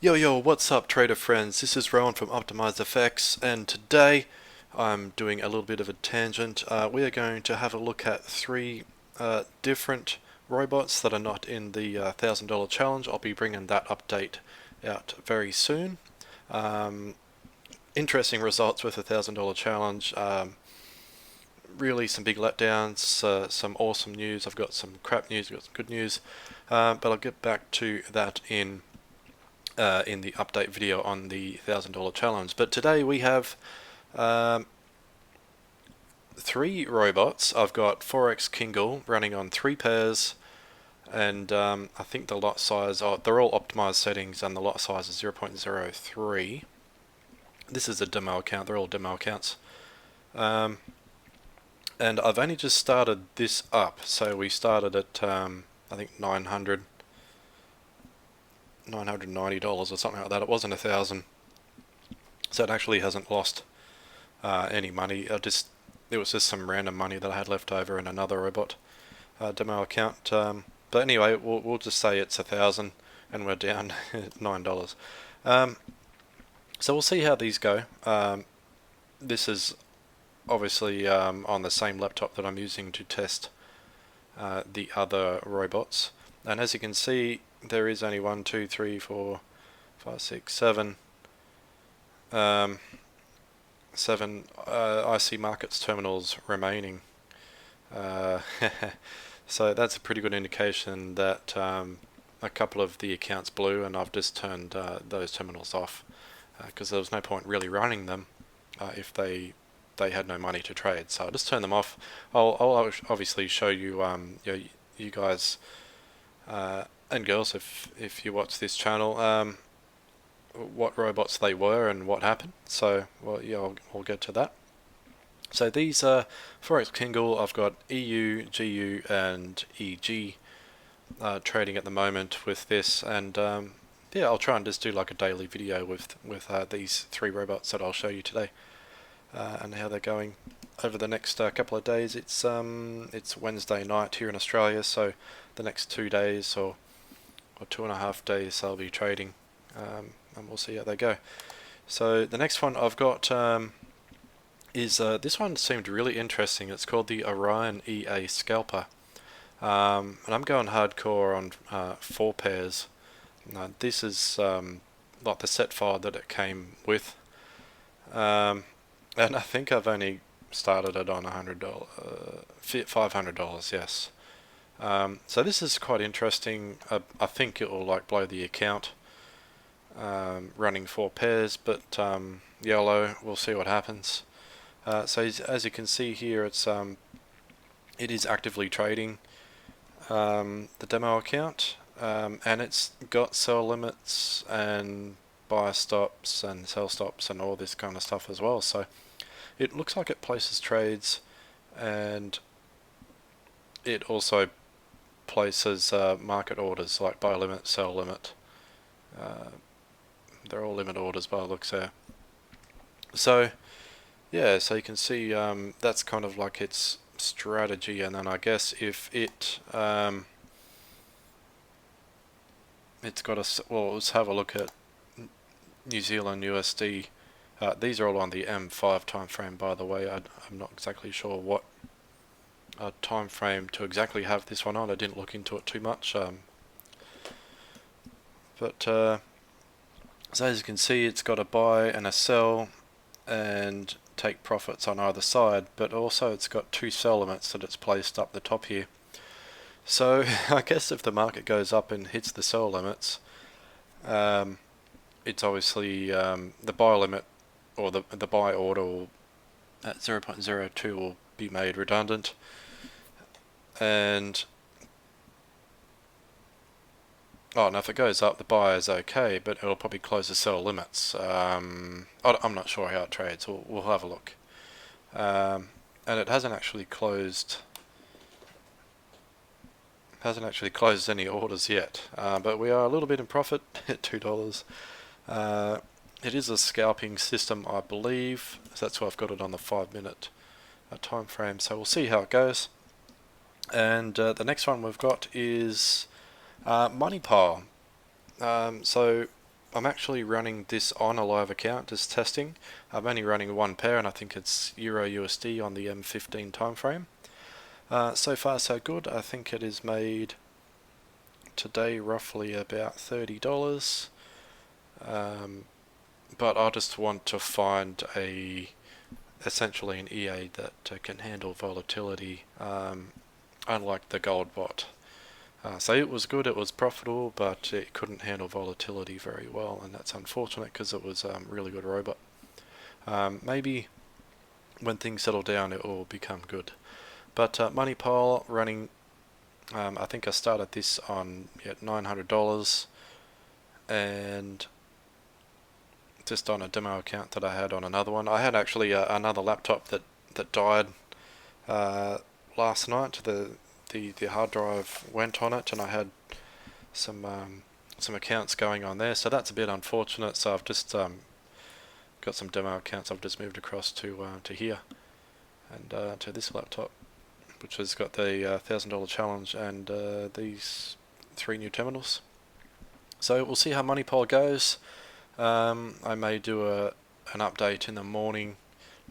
Yo, what's up, trader friends? This is Rowan from OptimizeFX, and today I'm doing a little bit of a tangent. We are going to have a look at three different robots that are not in the $1,000 challenge. I'll be bringing that update out very soon. Interesting results with the $1,000 challenge. Really some big letdowns, some awesome news. I've got some crap news, I've got some good news, but I'll get back to that in the update video on the $1,000 challenge. But today we have three robots. I've got Forex Kingle running on 3 pairs, and I think the lot size, they're all optimized settings, and the lot size is 0.03. This is a demo account, they're all demo accounts. And I've only just started this up, so we started at I think $990 or something like that. It wasn't 1,000, so it actually hasn't lost any money. It was just some random money that I had left over in another robot demo account. But anyway, we'll just say it's 1,000, and we're down $9. So we'll see how these go. This is obviously on the same laptop that I'm using to test the other robots, and as you can see, there is only 1, 2, 3, 4, 5, 6, 7 7 IC Markets terminals remaining. So that's a pretty good indication that a couple of the accounts blew, and I've just turned those terminals off because there was no point really running them if they had no money to trade. So I'll just turn them off. I'll obviously show you, you guys and girls, if you watch this channel, what robots they were and what happened. So, well, yeah, I'll get to that. So these are Forex Kingle. I've got EU, GU, and EG trading at the moment with this, and yeah, I'll try and just do like a daily video with these three robots that I'll show you today, and how they're going over the next couple of days. It's Wednesday night here in Australia, so the next 2 days or 2.5 days I'll be trading, and we'll see how they go. So the next one I've got is this one seemed really interesting. It's called the Orion EA Scalper, and I'm going hardcore on 4 pairs. This is like the set file that it came with, and I think I've only started it on $100, $500, yes. So this is quite interesting. I think it will like blow the account, running 4 pairs, but yellow, we'll see what happens. So as you can see here, it is actively trading the demo account, and it's got sell limits and buy stops and sell stops and all this kind of stuff as well. So it looks like it places trades, and it also places market orders like buy limit, sell limit. They're all limit orders by the looks there. So yeah, so you can see that's kind of like its strategy, and then I guess if it's got a, well, let's have a look at New Zealand USD. These are all on the M5 time frame, by the way. I'm not exactly sure what time frame to exactly have this one on. I didn't look into it too much, but so as you can see, it's got a buy and a sell and take profits on either side, but also it's got 2 sell limits that it's placed up the top here. So I guess if the market goes up and hits the sell limits, it's obviously the buy limit or the buy order at 0.02 will be made redundant, and oh, now if it goes up, the buy is okay, but it'll probably close the sell limits. I'm not sure how it trades. We'll have a look. And it hasn't actually closed any orders yet, but we are a little bit in profit at $2. It is a scalping system, I believe, so that's why I've got it on the 5-minute time frame. So we'll see how it goes. And the next one we've got is MoneyPile. So I'm actually running this on a live account, just testing. I'm only running one pair, and I think it's Euro USD on the M15 time frame. So far so good. I think it is made today roughly about $30. But I just want to find essentially an EA that can handle volatility, unlike the gold bot. So it was good, it was profitable, but it couldn't handle volatility very well, and that's unfortunate because it was a really good robot. Maybe when things settle down it will become good. But MoneyPile running, I think I started this on $900, and just on a demo account that I had on another one. I had actually another laptop that died last night. The hard drive went on it, and I had some accounts going on there, so that's a bit unfortunate. So I've just got some demo accounts I've just moved across to here, and to this laptop, which has got the $1,000 challenge and these 3 new terminals. So we'll see how MoneyPile goes. I may do an update in the morning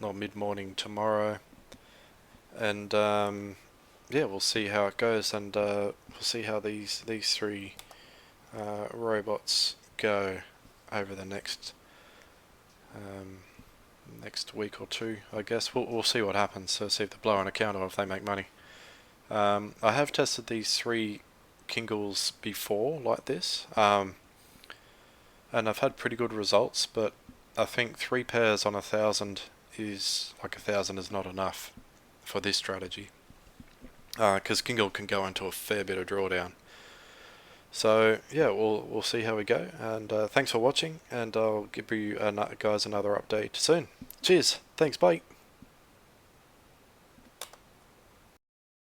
or mid-morning tomorrow, and yeah, we'll see how it goes, and we'll see how these 3 robots go over the next week or 2. I guess we'll see what happens. So see if they blow an account or if they make money. I have tested these 3 Kingals before like this, and I've had pretty good results, but I think 3 pairs on 1,000 is like 1,000 is not enough for this strategy, because Kingal can go into a fair bit of drawdown. So yeah, we'll see how we go, and thanks for watching, and I'll give you guys another update soon. Cheers, thanks, bye.